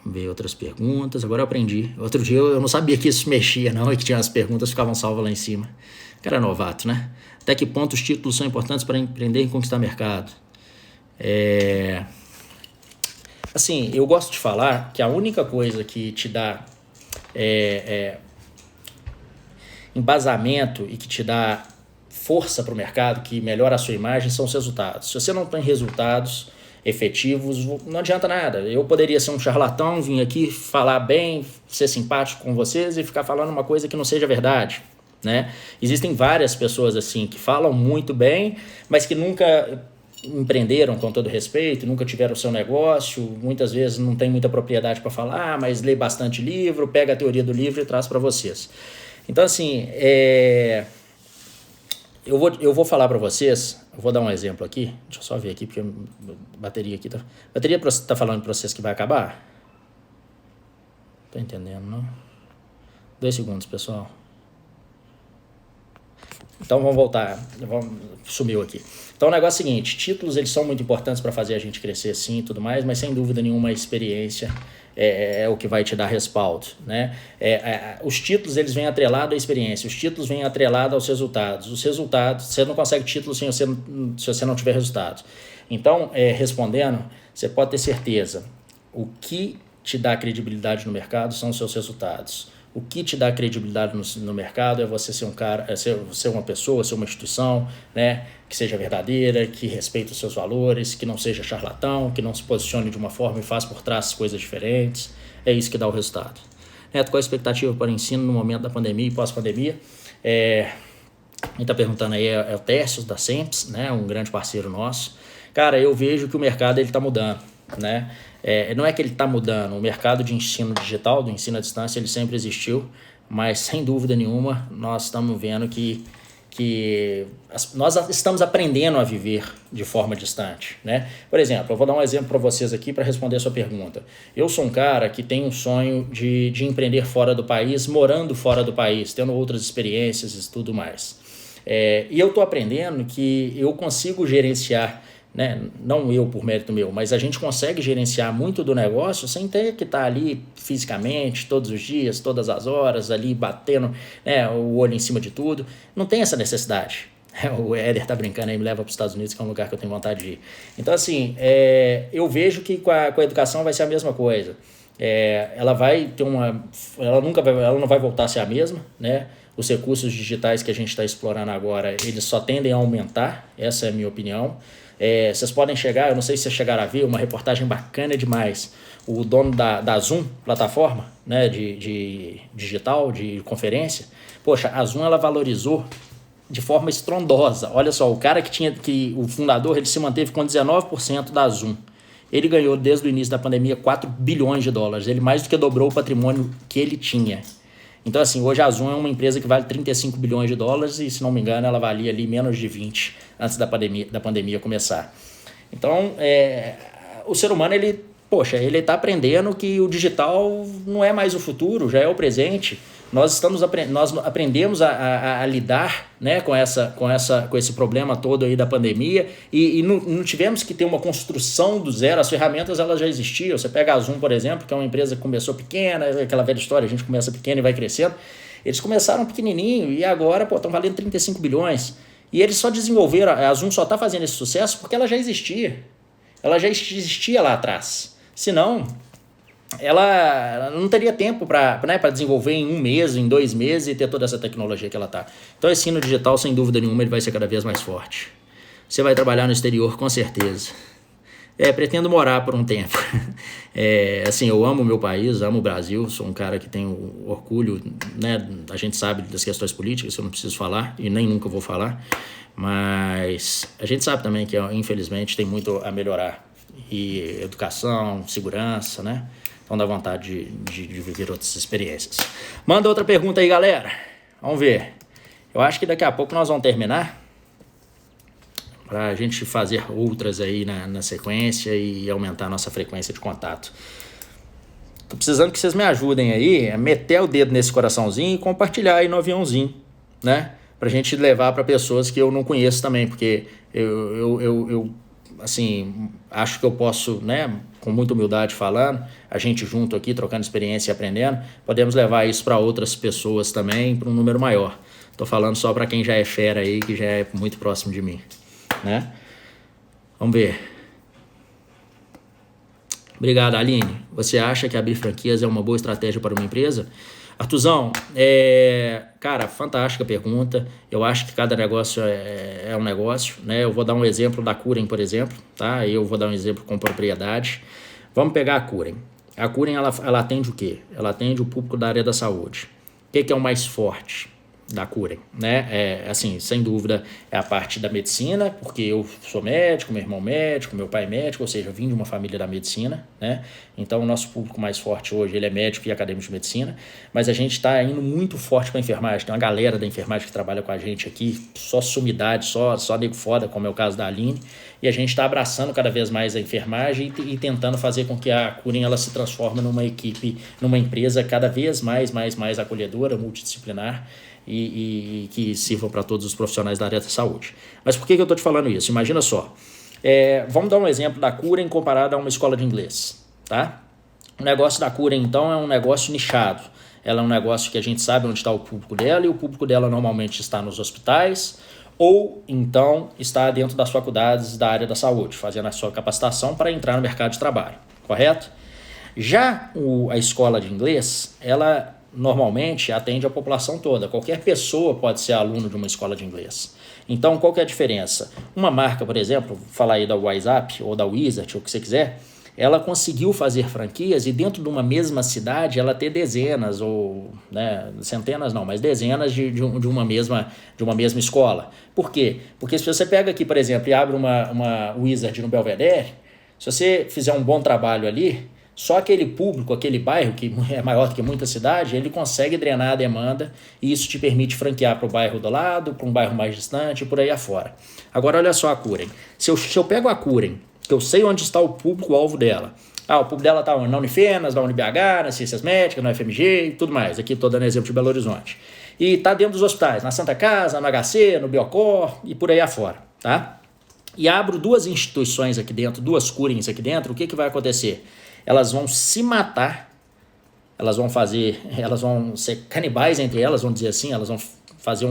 A: Vamos ver outras perguntas. Agora eu aprendi. Outro dia eu não sabia que isso mexia, não. E que tinha as perguntas que ficavam salvas lá em cima. Cara, é novato, né? Até que ponto os títulos são importantes para empreender e conquistar mercado? Assim, eu gosto de falar que a única coisa que te dá embasamento e que te dá força para o mercado, que melhora a sua imagem, são os resultados. Se você não tem resultados efetivos, não adianta nada. Eu poderia ser um charlatão, vir aqui falar bem, ser simpático com vocês e ficar falando uma coisa que não seja verdade, né? Existem várias pessoas assim que falam muito bem, mas que nunca empreenderam, com todo respeito, nunca tiveram o seu negócio, muitas vezes não tem muita propriedade para falar, mas lê bastante livro, pega a teoria do livro e traz para vocês. Então, assim, eu vou falar para vocês, eu vou dar um exemplo aqui, deixa eu só ver aqui, porque a bateria aqui tá falando para vocês que vai acabar? Tô entendendo, não? 2 segundos, pessoal. Então vamos voltar, sumiu aqui. Então o negócio é o seguinte, títulos eles são muito importantes para fazer a gente crescer sim e tudo mais, mas sem dúvida nenhuma a experiência é o que vai te dar respaldo, né? Os títulos eles vêm atrelados à experiência, os títulos vêm atrelados aos resultados. Os resultados, você não consegue título se você não tiver resultados. Então, respondendo, você pode ter certeza, o que te dá credibilidade no mercado são os seus resultados. O que te dá credibilidade no mercado é você ser um cara, ser uma pessoa, ser uma instituição, né, que seja verdadeira, que respeite os seus valores, que não seja charlatão, que não se posicione de uma forma e faça por trás coisas diferentes. É isso que dá o resultado. Neto, qual a expectativa para o ensino no momento da pandemia e pós-pandemia? Quem está perguntando aí é o Tércio, da Semps, né, um grande parceiro nosso. Cara, eu vejo que o mercado está mudando, né? Não é que ele está mudando, o mercado de ensino digital, do ensino à distância, ele sempre existiu, mas sem dúvida nenhuma nós estamos vendo que nós estamos aprendendo a viver de forma distante, né? Por exemplo, eu vou dar um exemplo para vocês aqui para responder a sua pergunta. Eu sou um cara que tem um sonho de empreender fora do país, morando fora do país, tendo outras experiências e tudo mais. E eu estou aprendendo que eu consigo gerenciar, né? Não eu por mérito meu, mas a gente consegue gerenciar muito do negócio sem ter que estar ali fisicamente todos os dias, todas as horas, ali batendo, né, o olho em cima de tudo. Não tem essa necessidade. O Éder tá brincando aí, me leva para os Estados Unidos, que é um lugar que eu tenho vontade de ir. Então, assim, eu vejo que com a educação vai ser a mesma coisa. Ela vai ter ela não vai voltar a ser a mesma, né? os recursos digitais que a gente está explorando agora, eles só tendem a aumentar, essa é a minha opinião. Vocês podem chegar, eu não sei se vocês chegaram a ver, uma reportagem bacana demais. O dono da Zoom, plataforma, né, de digital, de conferência, poxa, a Zoom ela valorizou de forma estrondosa. Olha só, o cara o fundador, ele se manteve com 19% da Zoom. Ele ganhou desde o início da pandemia 4 bilhões de dólares. Ele mais do que dobrou o patrimônio que ele tinha. Então, assim, hoje a Zoom é uma empresa que vale 35 bilhões de dólares e, se não me engano, ela valia ali menos de 20 antes da pandemia começar. Então, o ser humano, ele está aprendendo que o digital não é mais o futuro, já é o presente. Nós aprendemos a lidar, né, com esse problema todo aí da pandemia e não tivemos que ter uma construção do zero. As ferramentas elas já existiam. Você pega a Zoom, por exemplo, que é uma empresa que começou pequena, aquela velha história, a gente começa pequeno e vai crescendo. Eles começaram pequenininho e agora estão valendo 35 bilhões. E eles só desenvolveram, a Zoom só está fazendo esse sucesso porque ela já existia. Ela já existia lá atrás. Senão, ela não teria tempo para desenvolver em 1 mês, em 2 meses e ter toda essa tecnologia que ela está. Então, esse ensino digital, sem dúvida nenhuma, ele vai ser cada vez mais forte. Você vai trabalhar no exterior, com certeza. Pretendo morar por um tempo. Assim, eu amo o meu país, amo o Brasil, sou um cara que tem orgulho, né? A gente sabe das questões políticas, eu não preciso falar e nem nunca vou falar, mas a gente sabe também que, infelizmente, tem muito a melhorar. E educação, segurança, né? Então dá vontade de viver outras experiências. Manda outra pergunta aí, galera. Vamos ver. Eu acho que daqui a pouco nós vamos terminar para a gente fazer outras aí na sequência e aumentar a nossa frequência de contato. Tô precisando que vocês me ajudem aí a meter o dedo nesse coraçãozinho e compartilhar aí no aviãozinho, né? Pra gente levar para pessoas que eu não conheço também, porque eu assim, acho que eu posso, né, com muita humildade falando, a gente junto aqui, trocando experiência e aprendendo, podemos levar isso para outras pessoas também, para um número maior. Tô falando só para quem já é fera aí, que já é muito próximo de mim, né? Vamos ver. Obrigado, Aline. Você acha que abrir franquias é uma boa estratégia para uma empresa? Artuzão, cara, fantástica pergunta. Eu acho que cada negócio é um negócio, né? Eu vou dar um exemplo da Curem, por exemplo, tá? Eu vou dar um exemplo com propriedade. Vamos pegar a Curem. A Curem, ela atende o quê? Ela atende o público da área da saúde. O que é o mais forte da Curem, né? Assim, sem dúvida, é a parte da medicina, porque eu sou médico, meu irmão médico, meu pai médico, ou seja, eu vim de uma família da medicina, né? Então, o nosso público mais forte hoje, ele é médico e acadêmico de medicina, mas a gente está indo muito forte para a enfermagem. Tem uma galera da enfermagem que trabalha com a gente aqui, só sumidade, só nego foda, como é o caso da Aline, e a gente está abraçando cada vez mais a enfermagem e tentando fazer com que a Curem ela se transforme numa equipe, numa empresa cada vez mais acolhedora, multidisciplinar, e que sirva para todos os profissionais da área da saúde. Mas por que eu estou te falando isso? Imagina só, vamos dar um exemplo da Curem comparado a uma escola de inglês, tá? O negócio da Curem, então, é um negócio nichado. Ela é um negócio que a gente sabe onde está o público dela, e o público dela normalmente está nos hospitais ou então está dentro das faculdades da área da saúde, fazendo a sua capacitação para entrar no mercado de trabalho, correto? Já a escola de inglês, ela normalmente atende a população toda. Qualquer pessoa pode ser aluno de uma escola de inglês. Então, qual que é a diferença? Uma marca, por exemplo, falar aí da WhatsApp ou da Wizard, ou o que você quiser, ela conseguiu fazer franquias e dentro de uma mesma cidade ela ter dezenas, ou centenas não, mas dezenas de uma mesma escola. Por quê? Porque se você pega aqui, por exemplo, e abre uma Wizard no Belvedere, se você fizer um bom trabalho ali, só aquele público, aquele bairro que é maior do que muita cidade, ele consegue drenar a demanda e isso te permite franquear para o bairro do lado, para um bairro mais distante e por aí afora. Agora olha só a Curem. Se eu pego a Curem, que eu sei onde está o público-alvo dela. O público dela está na Unifenas, na UniBH, nas Ciências Médicas, na FMG e tudo mais. Aqui estou dando exemplo de Belo Horizonte. E está dentro dos hospitais, na Santa Casa, no HC, no Biocor e por aí afora, tá? E abro 2 instituições aqui dentro, 2 Curems aqui dentro, o que vai acontecer? Elas vão se matar, elas vão ser canibais entre elas, vamos dizer assim, elas vão fazer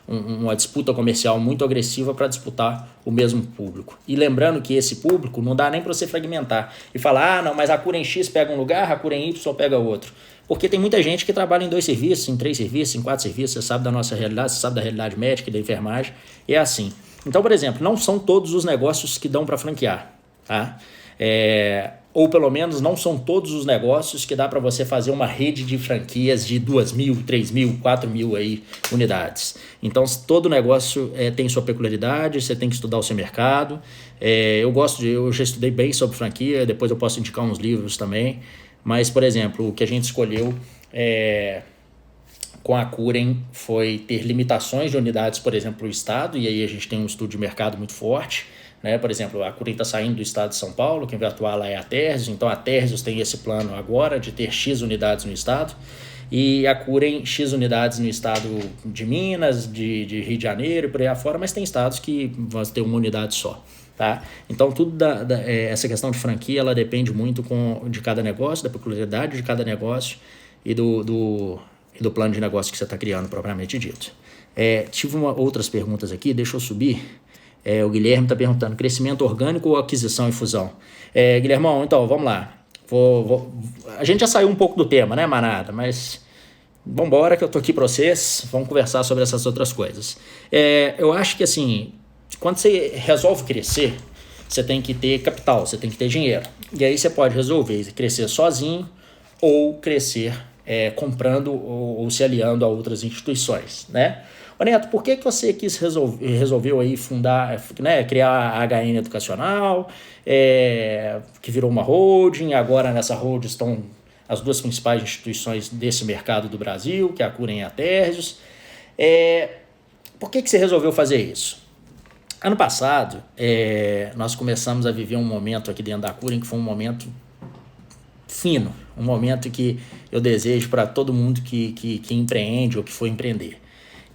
A: uma disputa comercial muito agressiva para disputar o mesmo público. E lembrando que esse público não dá nem para você fragmentar e falar, não, mas a Curem X pega um lugar, a Curem Y pega outro. Porque tem muita gente que trabalha em 2 serviços, em 3 serviços, em 4 serviços. Você sabe da nossa realidade, você sabe da realidade médica e da enfermagem. E é assim. Então, por exemplo, não são todos os negócios que dão para franquear, tá? Ou pelo menos não são todos os negócios que dá para você fazer uma rede de franquias de 2.000, 3.000, 4.000 aí unidades. Então, todo negócio tem sua peculiaridade, você tem que estudar o seu mercado. Eu já estudei bem sobre franquia, depois eu posso indicar uns livros também. Mas, por exemplo, o que a gente escolheu com a Curen foi ter limitações de unidades, por exemplo, para o estado, e aí a gente tem um estudo de mercado muito forte. Né? Por exemplo, a Curen está saindo do estado de São Paulo, quem vai atuar lá é a Térsios, então a Térsios tem esse plano agora de ter X unidades no estado, e a Curen X unidades no estado de Minas, de Rio de Janeiro e por aí afora, mas tem estados que vão ter uma unidade só. Tá? Então, tudo essa questão de franquia, ela depende muito de cada negócio, da peculiaridade de cada negócio e do plano de negócio que você está criando, propriamente dito. Tive outras perguntas aqui, deixa eu subir. O Guilherme está perguntando, crescimento orgânico ou aquisição e fusão? Guilhermão, então, vamos lá. A gente já saiu um pouco do tema, né, manada? Mas vamos embora que eu tô aqui para vocês, vamos conversar sobre essas outras coisas. Eu acho que, assim, quando você resolve crescer, você tem que ter capital, você tem que ter dinheiro. E aí você pode resolver crescer sozinho ou crescer comprando ou se aliando a outras instituições, né? Ô Neto, por que você resolveu aí fundar, né, criar a HN Educacional, que virou uma holding, agora nessa holding estão as 2 principais instituições desse mercado do Brasil, que é a Curen e a Térsios. Por que você resolveu fazer isso? Ano passado, nós começamos a viver um momento aqui dentro da Curen que foi um momento fino, um momento que eu desejo para todo mundo que empreende ou que for empreender,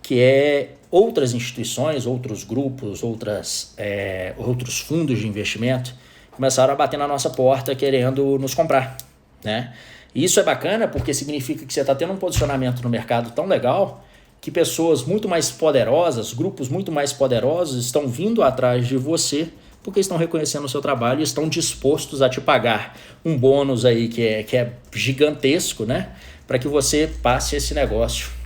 A: que é outras instituições, outros grupos, outros fundos de investimento começaram a bater na nossa porta querendo nos comprar, né? E isso é bacana porque significa que você está tendo um posicionamento no mercado tão legal que pessoas muito mais poderosas, grupos muito mais poderosos estão vindo atrás de você porque estão reconhecendo o seu trabalho e estão dispostos a te pagar um bônus aí que é gigantesco, né? Para que você passe esse negócio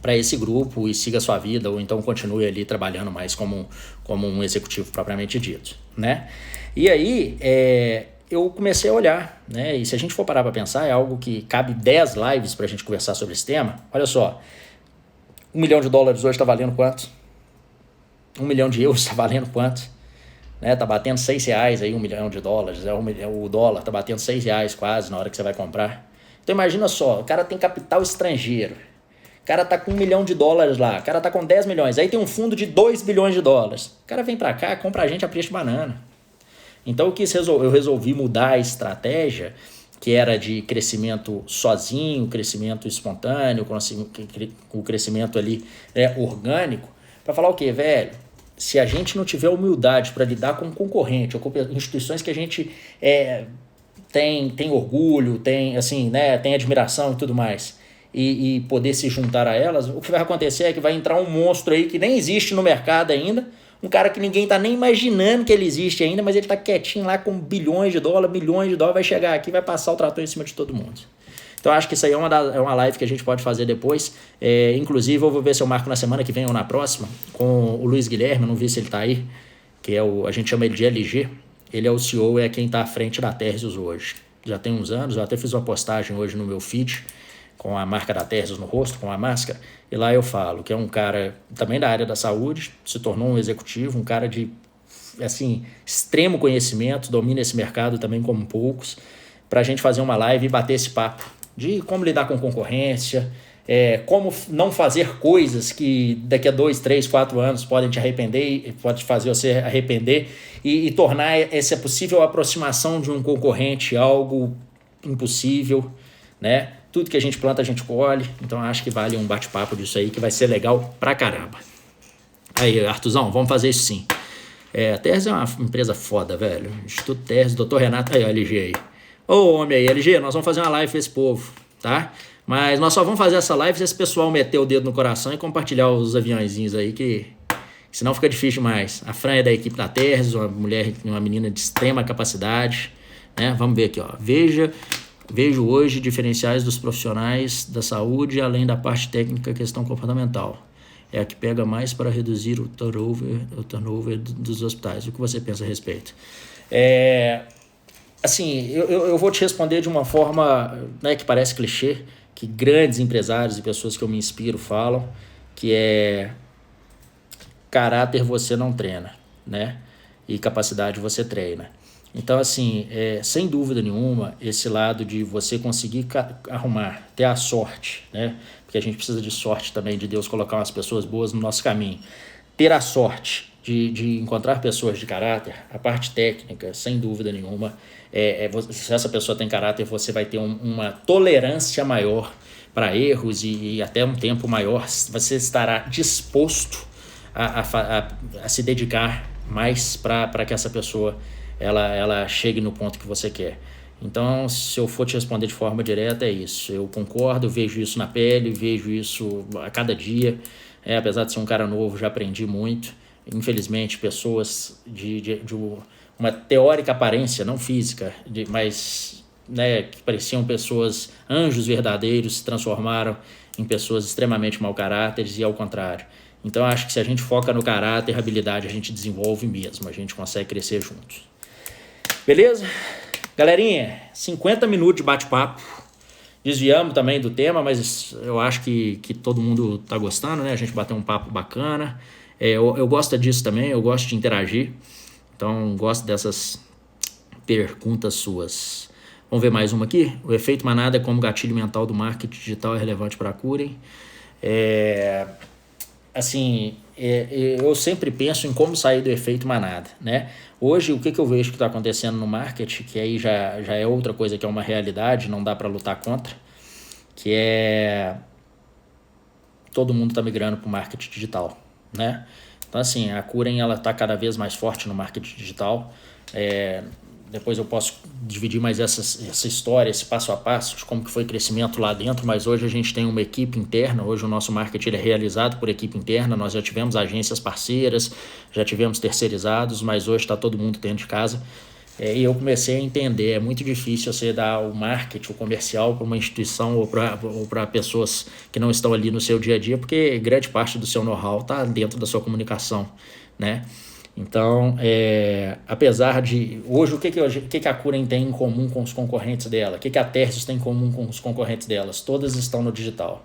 A: para esse grupo e siga a sua vida, ou então continue ali trabalhando mais como um executivo propriamente dito, né? E aí, eu comecei a olhar, né? E se a gente for parar para pensar, é algo que cabe 10 lives para a gente conversar sobre esse tema. Olha só, $1 milhão hoje está valendo quanto? 1 milhão de euros está valendo quanto? Né? Tá batendo R$6 aí, $1 milhão. O dólar tá batendo R$6 quase na hora que você vai comprar. Então imagina só, o cara tem capital estrangeiro. O cara tá com $1 milhão lá, o cara tá com 10 milhões, aí tem um fundo de $2 bilhões. O cara vem para cá, compra a gente a preço de banana. Então eu resolvi mudar a estratégia, que era de crescimento sozinho, crescimento espontâneo, o crescimento ali orgânico, para falar o quê, velho? Se a gente não tiver humildade para lidar com concorrente, ou com instituições que a gente tem orgulho, tem admiração e tudo mais, e poder se juntar a elas, o que vai acontecer é que vai entrar um monstro aí que nem existe no mercado ainda, um cara que ninguém tá nem imaginando que ele existe ainda, mas ele tá quietinho lá com bilhões de dólares, vai chegar aqui e vai passar o trator em cima de todo mundo. Então acho que isso aí é uma live que a gente pode fazer depois. Inclusive eu vou ver se eu marco na semana que vem ou na próxima com o Luiz Guilherme, não vi se ele tá aí, que a gente chama ele de LG. Ele é o CEO, é quem está à frente da Térsios hoje. Já tem uns anos, eu até fiz uma postagem hoje no meu feed com a marca da Térsios no rosto, com a máscara, e lá eu falo que é um cara também da área da saúde, se tornou um executivo, um cara de extremo conhecimento, domina esse mercado também como poucos, para a gente fazer uma live e bater esse papo de como lidar com concorrência, como não fazer coisas que daqui a 2, 3, 4 anos podem te arrepender, pode fazer você arrepender e tornar essa possível aproximação de um concorrente algo impossível, né? Tudo que a gente planta, a gente colhe. Então acho que vale um bate-papo disso aí, que vai ser legal pra caramba. Aí, Artuzão, vamos fazer isso sim. A Térsios é uma empresa foda, velho. Instituto Térsios, Dr. Renato, aí, ó, LG aí. Ô, homem aí, LG, nós vamos fazer uma live com esse povo, tá? Mas nós só vamos fazer essa live se esse pessoal meter o dedo no coração e compartilhar os aviãozinhos aí, que senão fica difícil demais. A Fran é da equipe da Térsios, uma menina de extrema capacidade, né? Vamos ver aqui, ó. Veja Vejo hoje diferenciais dos profissionais da saúde, além da parte técnica, questão comportamental. É a que pega mais para reduzir o turnover dos hospitais. O que você pensa a respeito? Assim, eu vou te responder de uma forma, né, que parece clichê, que grandes empresários e pessoas que eu me inspiro falam, que é caráter você não treina, né? E capacidade você treina. Então, assim, sem dúvida nenhuma, esse lado de você conseguir arrumar, ter a sorte, né? Porque a gente precisa de sorte também, de Deus colocar umas pessoas boas no nosso caminho. Ter a sorte de encontrar pessoas de caráter, a parte técnica, sem dúvida nenhuma, se essa pessoa tem caráter, você vai ter uma tolerância maior para erros e até um tempo maior. Você estará disposto a se dedicar mais para que essa pessoa ela chegue no ponto que você quer. Então, se eu for te responder de forma direta, é isso. Eu concordo, vejo isso na pele, vejo isso a cada dia. Apesar de ser um cara novo, já aprendi muito. Infelizmente, pessoas de uma teórica aparência, não física, mas né, que pareciam pessoas, anjos verdadeiros, se transformaram em pessoas extremamente mau caráteres e ao contrário. Então, eu acho que se a gente foca no caráter, a habilidade a gente desenvolve mesmo, a gente consegue crescer juntos. Beleza? Galerinha, 50 minutos de bate-papo. Desviamos também do tema, mas eu acho que todo mundo tá gostando, né? A gente bateu um papo bacana. Eu gosto disso também, eu gosto de interagir. Então, gosto dessas perguntas suas. Vamos ver mais uma aqui? O efeito manada como gatilho mental do marketing digital é relevante para a Acurem. Assim, eu sempre penso em como sair do efeito manada, né? Hoje, o que eu vejo que está acontecendo no marketing, que aí já é outra coisa que é uma realidade, não dá para lutar contra, que é todo mundo está migrando para o marketing digital, né? Então, assim, a Acurem ela está cada vez mais forte no marketing digital. Depois eu posso dividir mais essa história, esse passo a passo de como que foi o crescimento lá dentro, mas hoje a gente tem uma equipe interna, hoje o nosso marketing é realizado por equipe interna, nós já tivemos agências parceiras, já tivemos terceirizados, mas hoje está todo mundo dentro de casa. E eu comecei a entender, é muito difícil você dar o marketing, o comercial para uma instituição ou para pessoas que não estão ali no seu dia a dia, porque grande parte do seu know-how está dentro da sua comunicação, né? Então, apesar de... Hoje, o que a Acurem tem em comum com os concorrentes dela? O que a Thersius tem em comum com os concorrentes delas? Todas estão no digital.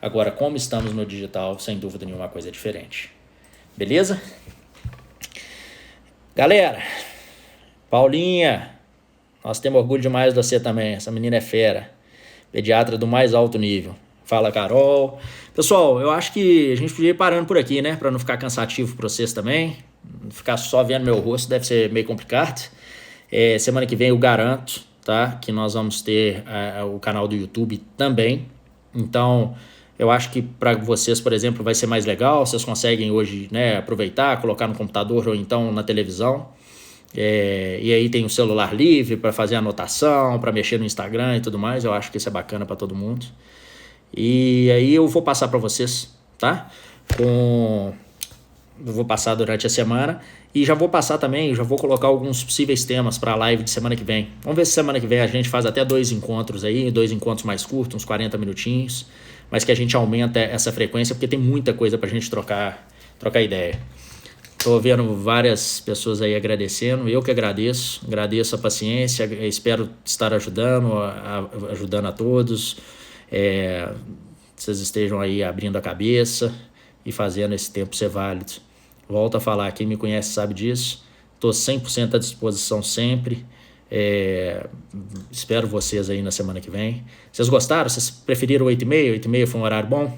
A: Agora, como estamos no digital, sem dúvida nenhuma, coisa é diferente. Beleza? Galera, Paulinha, nós temos orgulho demais de você também. Essa menina é fera. Pediatra do mais alto nível. Fala, Carol. Pessoal, eu acho que a gente podia ir parando por aqui, né? Para não ficar cansativo para vocês também. Ficar só vendo meu rosto deve ser meio complicado. Semana que vem eu garanto, tá? Que nós vamos ter o canal do YouTube também. Então, eu acho que para vocês, por exemplo, vai ser mais legal. Vocês conseguem hoje, né, aproveitar, colocar no computador ou então na televisão. E aí tem o celular livre para fazer anotação, para mexer no Instagram e tudo mais. Eu acho que isso é bacana para todo mundo. E aí eu vou passar para vocês, tá? Eu vou passar durante a semana e já vou passar também, já vou colocar alguns possíveis temas para a live de semana que vem. Vamos ver se semana que vem a gente faz até 2 encontros aí, 2 encontros mais curtos, uns 40 minutinhos, mas que a gente aumenta essa frequência porque tem muita coisa para a gente trocar ideia. Estou vendo várias pessoas aí agradecendo, eu que agradeço a paciência, espero estar ajudando a todos, vocês estejam aí abrindo a cabeça e fazendo esse tempo ser válido. Volto a falar, quem me conhece sabe disso, estou 100% à disposição sempre, espero vocês aí na semana que vem. Vocês gostaram? Vocês preferiram 8h30? 8h30 foi um horário bom?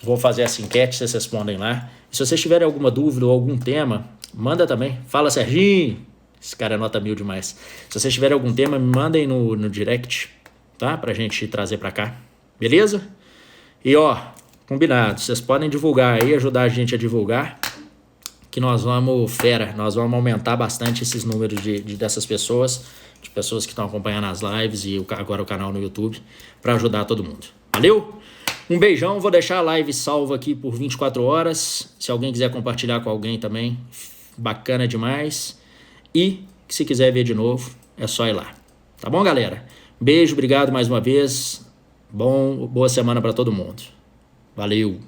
A: Vou fazer essa enquete, vocês respondem lá. E se vocês tiverem alguma dúvida ou algum tema, manda também. Fala, Serginho! Esse cara é nota 1000 demais. Se vocês tiverem algum tema, me mandem no direct, tá? Pra gente trazer pra cá. Beleza? E ó, combinado. Vocês podem divulgar aí, ajudar a gente a divulgar, que nós vamos aumentar bastante esses números dessas pessoas, de pessoas que estão acompanhando as lives e agora o canal no YouTube, para ajudar todo mundo. Valeu? Um beijão, vou deixar a live salva aqui por 24 horas. Se alguém quiser compartilhar com alguém também, bacana demais. E se quiser ver de novo, é só ir lá. Tá bom, galera? Beijo, obrigado mais uma vez. Boa semana para todo mundo. Valeu!